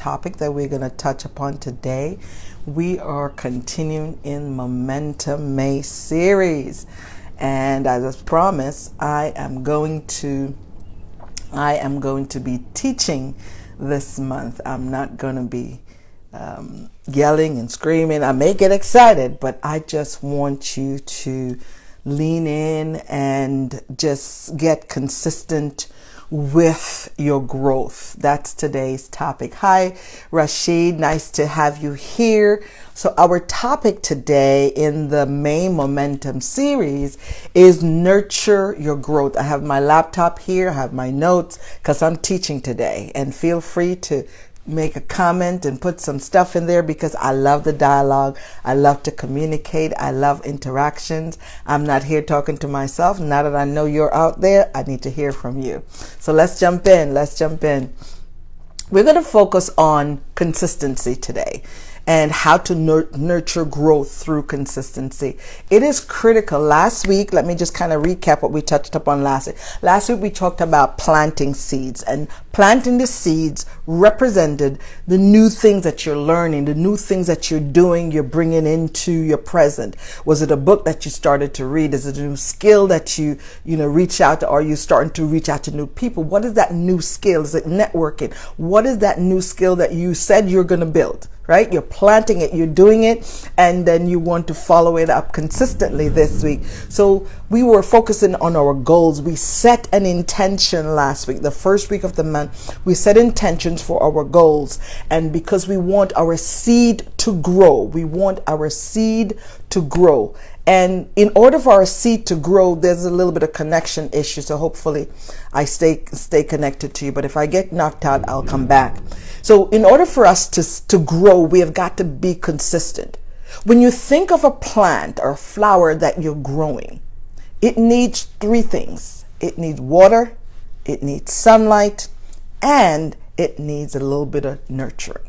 topic that we're going to touch upon today. We are continuing in Momentum May series. And as promised, I am going to be teaching this month. I'm not going to be yelling and screaming. I may get excited, but I just want you to lean in and just get consistent with your growth. That's today's topic. Hi, Rashid. Nice to have you here. So our topic today in the May Momentum series is nurture your growth. I have my laptop here. I have my notes because I'm teaching today, and feel free to make a comment and put some stuff in there because I love the dialogue. I love to communicate. I love interactions. I'm not here talking to myself. Now that I know you're out there, I need to hear from you. So let's jump in. We're going to focus on consistency today and how to nurture growth through consistency. It is critical. Last week, let me just kind of recap what we touched upon last week. Last week, we talked about planting seeds, and planting the seeds represented the new things that you're learning, the new things that you're doing, you're bringing into your present. Was it a book that you started to read? Is it a new skill that you reach out to? Or are you starting to reach out to new people? What is that new skill? Is it networking? What is that new skill that you said you're going to build? Right? You're planting it, you're doing it, and then you want to follow it up consistently this week. So we were focusing on our goals. We set an intention last week, the first week of the month. We set intentions for our goals. And because we want our seed to grow, And in order for our seed to grow, there's a little bit of connection issue. So hopefully I stay connected to you. But if I get knocked out, I'll come back. So in order for us to grow, we have got to be consistent. When you think of a plant or a flower that you're growing, it needs three things. It needs water, it needs sunlight, and it needs a little bit of nurturing.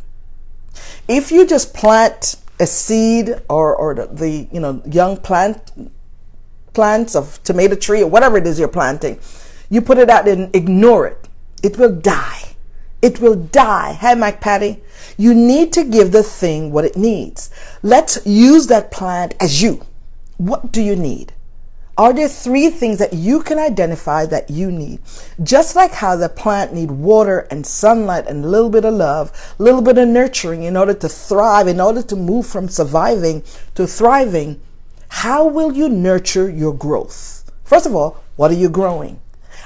If you just plant a seed or the young plants of tomato tree or whatever it is you're planting, you put it out and ignore it, it will die. It will die. Hey, Mike Patty, you need to give the thing what it needs. Let's use that plant as you. What do you need? Are there three things that you can identify that you need? Just like how the plant needs water and sunlight and a little bit of love, a little bit of nurturing in order to thrive, in order to move from surviving to thriving, how will you nurture your growth? First of all, what are you growing?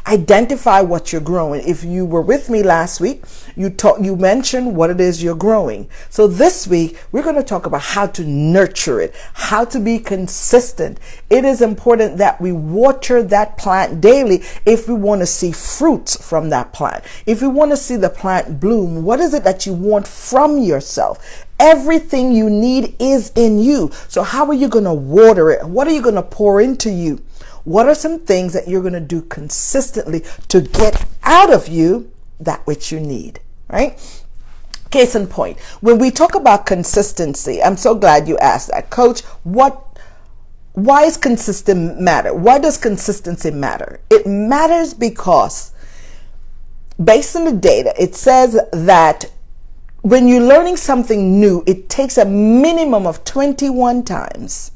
Identify what you're growing. If you were with me last week, you mentioned what it is you're growing. So this week, we're going to talk about how to nurture it, how to be consistent. It is important that we water that plant daily if we want to see fruits from that plant. If we want to see the plant bloom, what is it that you want from yourself? Everything you need is in you. So how are you going to water it? What are you going to pour into you? What are some things that you're going to do consistently to get out of you that which you need, right? Case in point, when we talk about consistency, I'm so glad you asked that, Coach. Why is consistent matter? Why does consistency matter? It matters because based on the data, it says that when you're learning something new, it takes a minimum of 21 times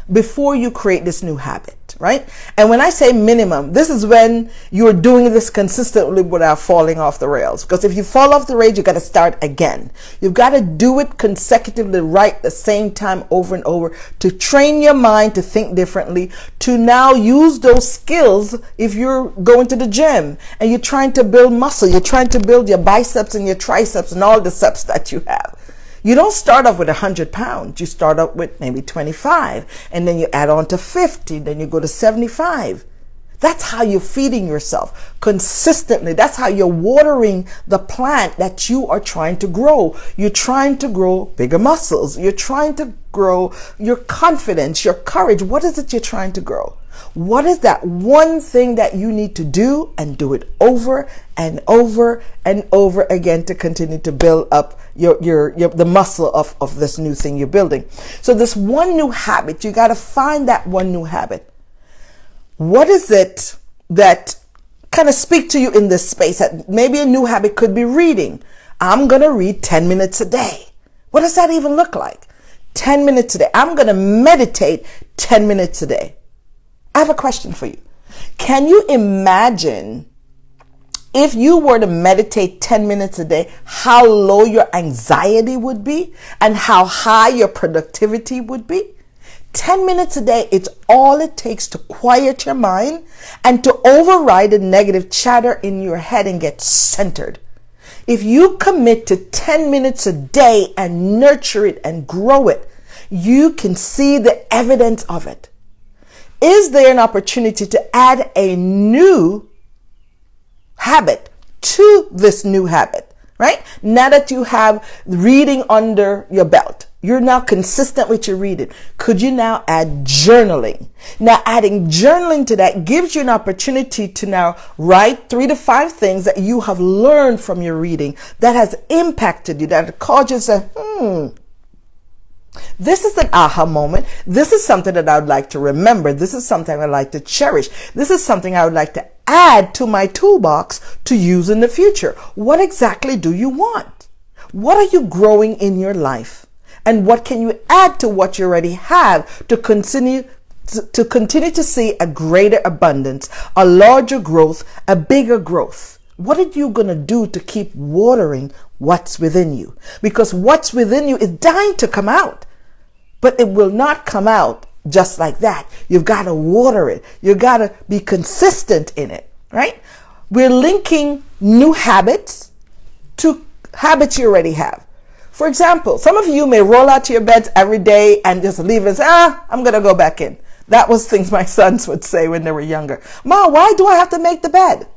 before you create this new habit, right? And when I say minimum, this is when you're doing this consistently without falling off the rails. Because if you fall off the rails, you got to start again. You've got to do it consecutively, right, the same time over and over to train your mind to think differently, to now use those skills. If you're going to the gym and you're trying to build muscle, you're trying to build your biceps and your triceps and all the steps that you have. You don't start off with 100 pounds. You start up with maybe 25, and then you add on to 50, then you go to 75. That's how you're feeding yourself consistently. That's how you're watering the plant that you are trying to grow. You're trying to grow bigger muscles. You're trying to grow your confidence, your courage. What is it you're trying to grow? What is that one thing that you need to do, and do it over and over and over again to continue to build up the muscle of this new thing you're building. So this one new habit, you got to find that one new habit. What is it that kind of speak to you in this space? That maybe a new habit could be reading. I'm going to read 10 minutes a day. What does that even look like? 10 minutes a day. I'm going to meditate 10 minutes a day. I have a question for you. Can you imagine if you were to meditate 10 minutes a day, how low your anxiety would be and how high your productivity would be? 10 minutes a day, it's all it takes to quiet your mind and to override the negative chatter in your head and get centered. If you commit to 10 minutes a day and nurture it and grow it, you can see the evidence of it. Is there an opportunity to add a new habit to this new habit, right? Now that you have reading under your belt, you're now consistent with your reading. Could you now add journaling? Now, adding journaling to that gives you an opportunity to now write 3 to 5 things that you have learned from your reading that has impacted you, that caused you to say, this is an aha moment. This is something that I would like to remember. This is something I'd like to cherish. This is something I would like to add to my toolbox to use in the future. What exactly do you want? What are you growing in your life? And what can you add to what you already have to continue to see a greater abundance, a larger growth, a bigger growth? What are you going to do to keep watering what's within you? Because what's within you is dying to come out, but it will not come out just like that. You've got to water it. You've got to be consistent in it, right? We're linking new habits to habits you already have. For example, some of you may roll out to your beds every day and just leave and say, I'm going to go back in. That was things my sons would say when they were younger. Ma, why do I have to make the bed?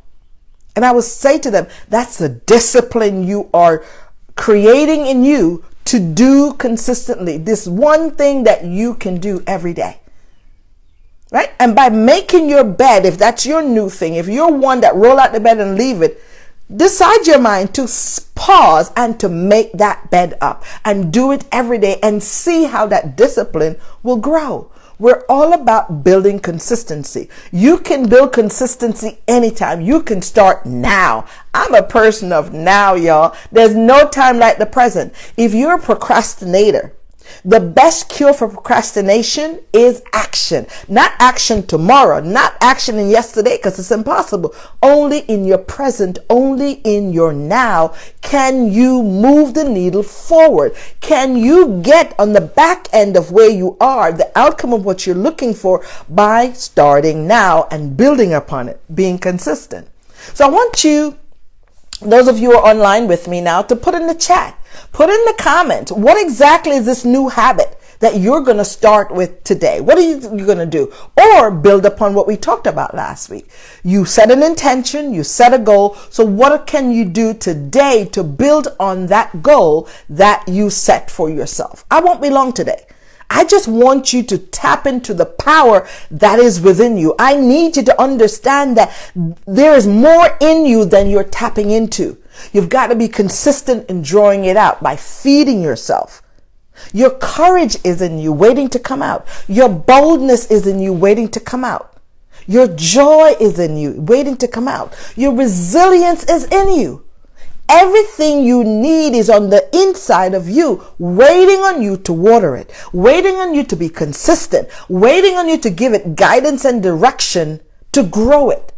And I would say to them, that's the discipline you are creating in you to do consistently. This one thing that you can do every day. Right? And by making your bed, if that's your new thing, if you're one that roll out the bed and leave it, decide your mind to pause and to make that bed up and do it every day and see how that discipline will grow. We're all about building consistency. You can build consistency anytime. You can start now. I'm a person of now, y'all. There's no time like the present. If you're a procrastinator, the best cure for procrastination is action. Not action tomorrow, not action in yesterday, because it's impossible. Only in your present, only in your now can you move the needle forward. Can you get on the back end of where you are, the outcome of what you're looking for, by starting now and building upon it, being consistent. So I want you, those of you who are online with me now, to put in the chat. Put in the comments, what exactly is this new habit that you're going to start with today? What are you going to do? Or build upon what we talked about last week. You set an intention, you set a goal. So what can you do today to build on that goal that you set for yourself? I won't be long today. I just want you to tap into the power that is within you. I need you to understand that there is more in you than you're tapping into. You've got to be consistent in drawing it out by feeding yourself. Your courage is in you, waiting to come out. Your boldness is in you, waiting to come out. Your joy is in you, waiting to come out. Your resilience is in you. Everything you need is on the inside of you, waiting on you to water it, waiting on you to be consistent, waiting on you to give it guidance and direction to grow it.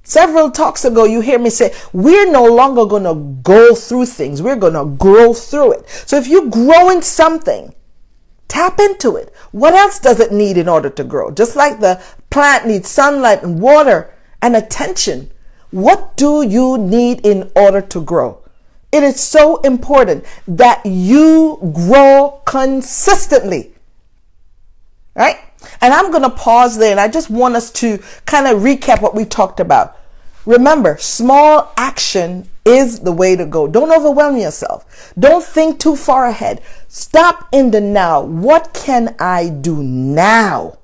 Several talks ago, you hear me say, we're no longer going to go through things. We're going to grow through it. So if you grow in something, tap into it. What else does it need in order to grow? Just like the plant needs sunlight and water and attention. What do you need in order to grow? It is so important that you grow consistently. Right? And I'm going to pause there, and I just want us to kind of recap what we talked about. Remember, small action is the way to go. Don't overwhelm yourself. Don't think too far ahead. Stop in the now. What can I do now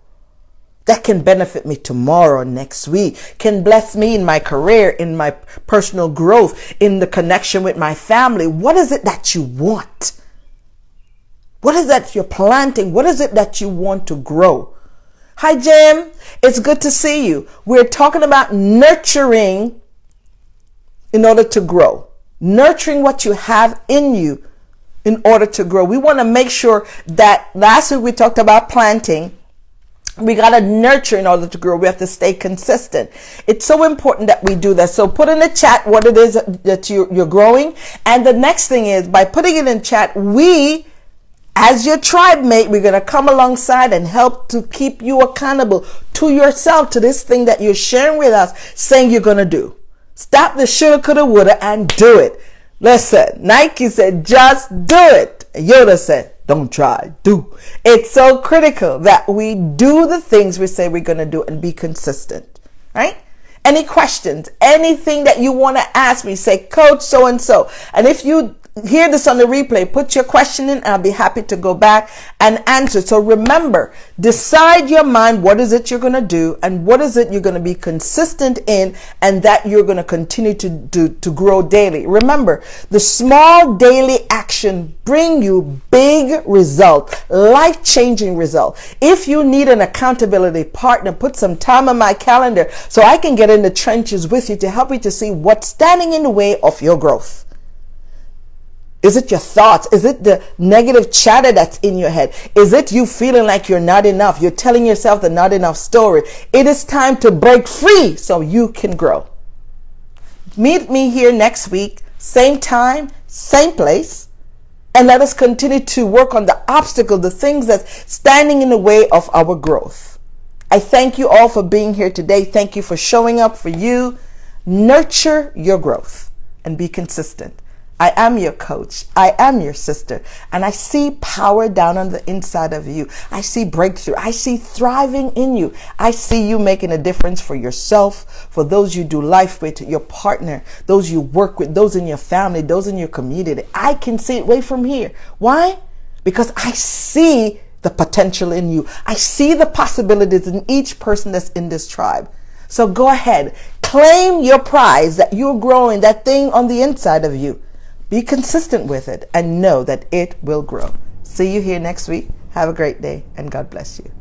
that can benefit me tomorrow, next week, can bless me in my career, in my personal growth, in the connection with my family? What is it that you want? What is that you're planting? What is it that you want to grow? Hi, Jim. It's good to see you. We're talking about nurturing in order to grow. nurturing what you have in you in order to grow. We want to make sure that last week we talked about planting. We got to nurture in order to grow. We have to stay consistent. It's so important that we do that. So put in the chat what it is that you're growing. And the next thing is, by putting it in chat, we, as your tribe mate, we're going to come alongside and help to keep you accountable to yourself, to this thing that you're sharing with us, saying you're going to do. Stop the shoulda, coulda, woulda, and do it. Listen, Nike said, just do it. Yoda said, don't try, do. It's so critical that we do the things we say we're going to do and be consistent, right? Any questions, anything that you want to ask me, say, Coach so-and-so. And if you hear this on the replay, put your question in and I'll be happy to go back and answer. So remember, decide your mind, what is it you're going to do and what is it you're going to be consistent in, and that you're going to continue to grow daily. Remember, the small daily action bring you big result, life-changing result. If you need an accountability partner, put some time on my calendar so I can get in the trenches with you to help you to see what's standing in the way of your growth. Is it your thoughts? Is it the negative chatter that's in your head? Is it you feeling like you're not enough? You're telling yourself the not enough story. It is time to break free so you can grow. Meet me here next week, same time, same place, and let us continue to work on the obstacle, the things that's standing in the way of our growth. I thank you all for being here today. Thank you for showing up for you. Nurture your growth and be consistent. I am your coach. I am your sister. And I see power down on the inside of you. I see breakthrough. I see thriving in you. I see you making a difference for yourself, for those you do life with, your partner, those you work with, those in your family, those in your community. I can see it way from here. Why? Because I see the potential in you. I see the possibilities in each person that's in this tribe. So go ahead, claim your prize that you're growing, that thing on the inside of you. Be consistent with it and know that it will grow. See you here next week. Have a great day and God bless you.